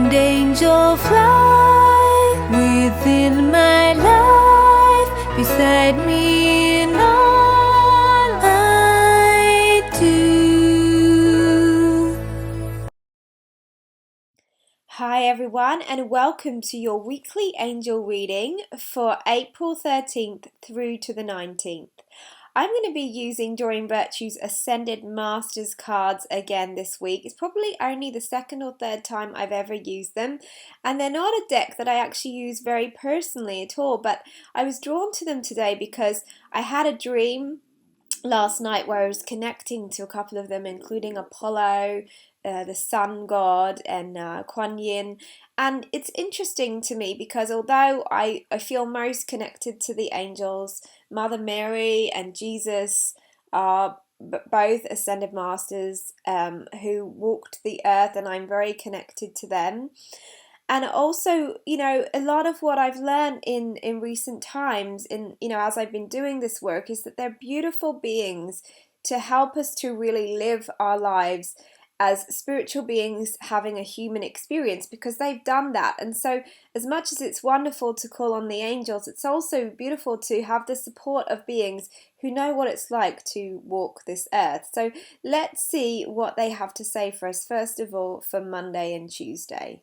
Kind angel, fly within my life, beside me in all I do. Hi everyone, and welcome to your weekly angel reading for April 13th through to the 19th. I'm going to be using Doreen Virtue's Ascended Masters cards again this week. It's probably only the second or third time I've ever used them, and they're not a deck that I actually use very personally at all, but I was drawn to them today because I had a dream last night where I was connecting to a couple of them, including Apollo, the sun god, and Kuan Yin. And it's interesting to me because although I feel most connected to the angels, Mother Mary and Jesus are both ascended masters who walked the earth, and I'm very connected to them. And also, a lot of what I've learned in recent times, as I've been doing this work, is that they're beautiful beings to help us to really live our lives as spiritual beings having a human experience, because they've done that. And so as much as it's wonderful to call on the angels, it's also beautiful to have the support of beings who know what it's like to walk this earth. So let's see what they have to say for us, first of all, for Monday and Tuesday.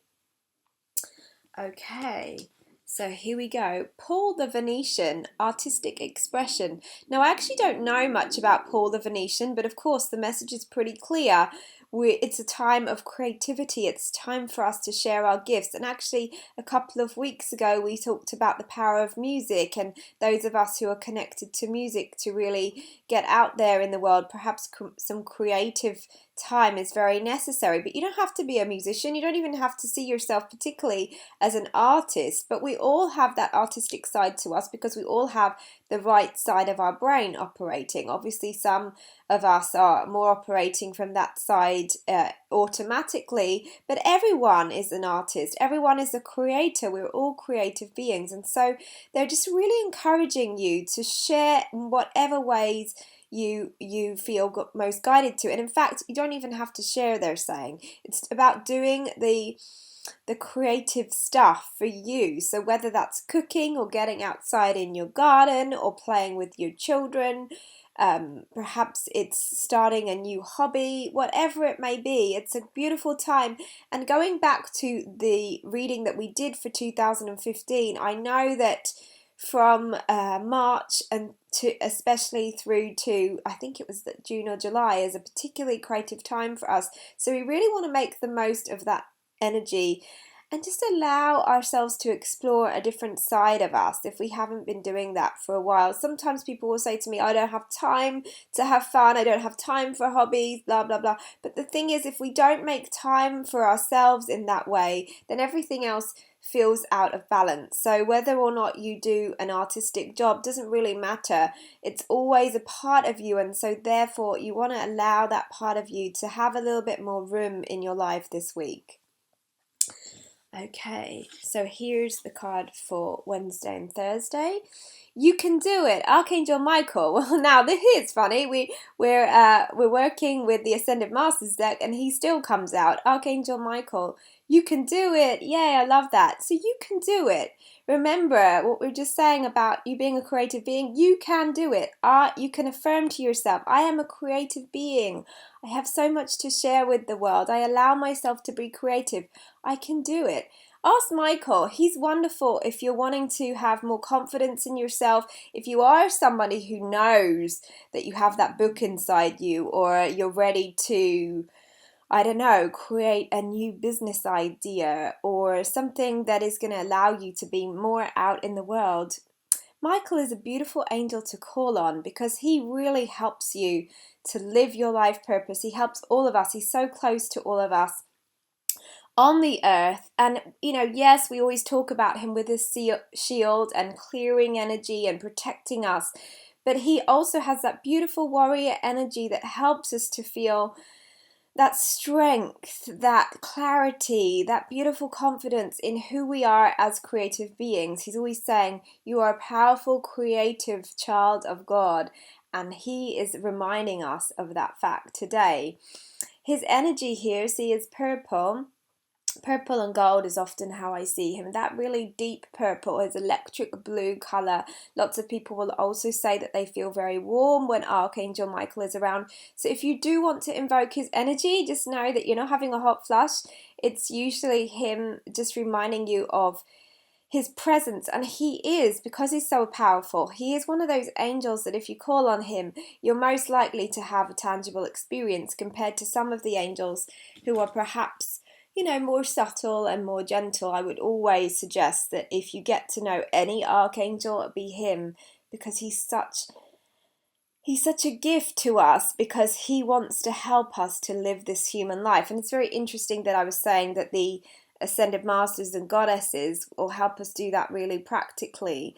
Okay, so here we go. Paul the Venetian, artistic expression. Now, I actually don't know much about Paul the Venetian, but of course the message is pretty clear. It's a time of creativity. It's time for us to share our gifts. And actually, a couple of weeks ago, we talked about the power of music, and those of us who are connected to music to really get out there in the world. Perhaps some creative time is very necessary, but you don't have to be a musician. You don't even have to see yourself particularly as an artist, but we all have that artistic side to us because we all have the right side of our brain operating. Obviously, some of us are more operating from that side automatically, but everyone is an artist. Everyone is a creator. We're all creative beings, and so they're just really encouraging you to share in whatever ways you feel most guided to. And in fact, you don't even have to share, they're saying. It's about doing the creative stuff for you. So whether that's cooking or getting outside in your garden or playing with your children, perhaps it's starting a new hobby, whatever it may be, it's a beautiful time. And going back to the reading that we did for 2015, I know that from March and to especially through to, I think it was June or July, is a particularly creative time for us. So we really want to make the most of that energy and just allow ourselves to explore a different side of us if we haven't been doing that for a while. Sometimes people will say to me, I don't have time to have fun, I don't have time for hobbies, blah, blah, blah. But the thing is, if we don't make time for ourselves in that way, then everything else feels out of balance. So whether or not you do an artistic job doesn't really matter. It's always a part of you, and so therefore you want to allow that part of you to have a little bit more room in your life this week. Okay, so here's the card for Wednesday and Thursday. You can do it, Archangel Michael. Well, now this is funny. We're working with the Ascended Masters deck, and he still comes out. Archangel Michael, you can do it. Yay, I love that. So you can do it. Remember what we we're just saying about you being a creative being. You can do it. You can affirm to yourself, I am a creative being. I have so much to share with the world. I allow myself to be creative. I can do it. Ask Michael. He's wonderful if you're wanting to have more confidence in yourself. If you are somebody who knows that you have that book inside you, or you're ready to, I don't know, create a new business idea or something that is going to allow you to be more out in the world, Michael is a beautiful angel to call on because he really helps you to live your life purpose. He helps all of us. He's so close to all of us on the earth. And, yes, we always talk about him with his shield and clearing energy and protecting us. But he also has that beautiful warrior energy that helps us to feel that strength, that clarity, that beautiful confidence in who we are as creative beings. He's always saying, you are a powerful, creative child of God. And he is reminding us of that fact today. His energy here, see, is purple. Purple and gold is often how I see him. That really deep purple, his electric blue colour. Lots of people will also say that they feel very warm when Archangel Michael is around. So if you do want to invoke his energy, just know that you're not having a hot flush. It's usually him just reminding you of his presence, and he is, because he's so powerful, he is one of those angels that if you call on him, you're most likely to have a tangible experience compared to some of the angels who are perhaps, more subtle and more gentle. I would always suggest that if you get to know any archangel, it be him, because he's such a gift to us, because he wants to help us to live this human life. And it's very interesting that I was saying that the ascended masters and goddesses will help us do that really practically,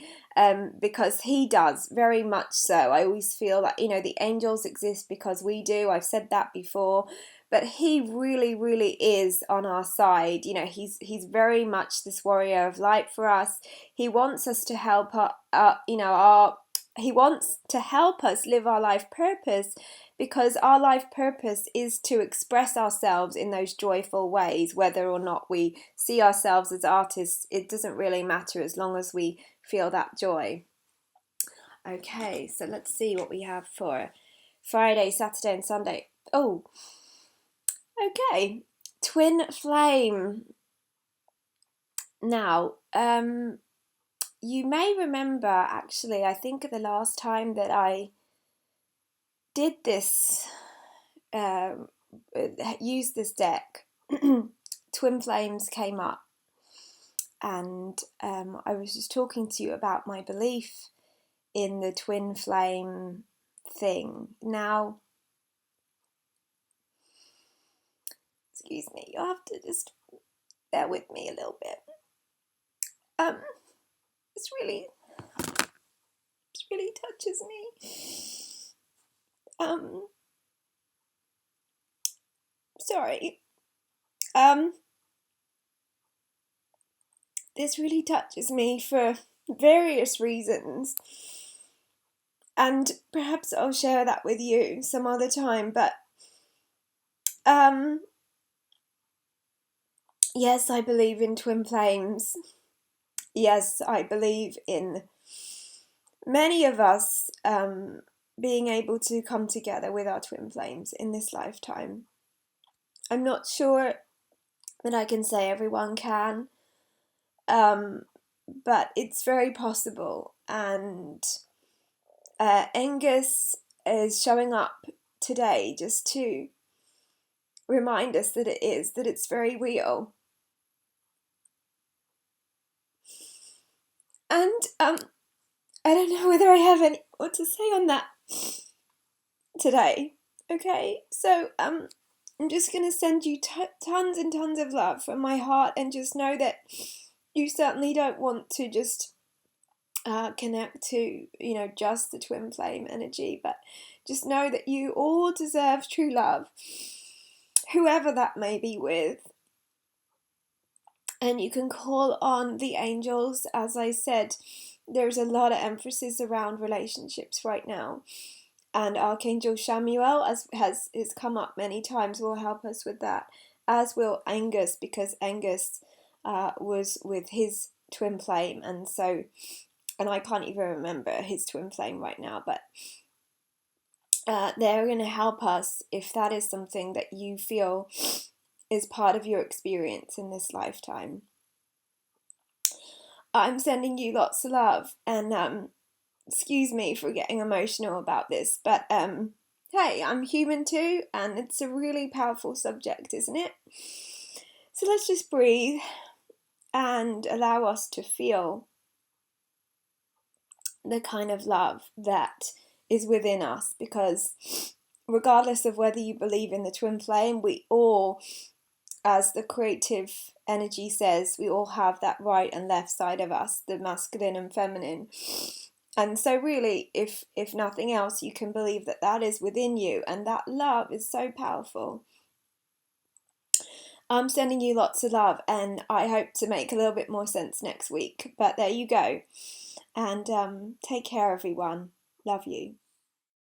because he does very much so. I always feel that the angels exist because we do. I've said that before, but he really, really is on our side. He's very much this warrior of light for us. He wants us to help he wants to help us live our life purpose, because our life purpose is to express ourselves in those joyful ways. Whether or not we see ourselves as artists, it doesn't really matter as long as we feel that joy. Okay, so let's see what we have for Friday, Saturday and Sunday. Oh, okay. Twin flame. Now, you may remember, actually, I think the last time that I did this, used this deck, Twin Flames came up, and I was just talking to you about my belief in the twin flame thing. Now, excuse me, you'll have to just bear with me a little bit. This really touches me. Sorry. This really touches me for various reasons, and perhaps I'll share that with you some other time. But yes, I believe in twin flames. Yes, I believe in many of us being able to come together with our twin flames in this lifetime. I'm not sure that I can say everyone can, but it's very possible. And Angus is showing up today just to remind us that it's very real. And I don't know whether I have any more to say on that today. Okay, so I'm just going to send you tons and tons of love from my heart, and just know that you certainly don't want to just connect to, just the twin flame energy, but just know that you all deserve true love, whoever that may be with. And you can call on the angels. As I said, there's a lot of emphasis around relationships right now. And Archangel Samuel, as has come up many times, will help us with that, as will Angus, because Angus was with his twin flame. And I can't even remember his twin flame right now, but they're going to help us if that is something that you feel is part of your experience in this lifetime. I'm sending you lots of love, and excuse me for getting emotional about this, but hey, I'm human too, and it's a really powerful subject, isn't it? So let's just breathe and allow us to feel the kind of love that is within us, because regardless of whether you believe in the twin flame, we all, as the creative energy says, we all have that right and left side of us, the masculine and feminine. And so really, if nothing else, you can believe that is within you, and that love is so powerful. I'm sending you lots of love, and I hope to make a little bit more sense next week. But there you go. And take care, everyone. Love you.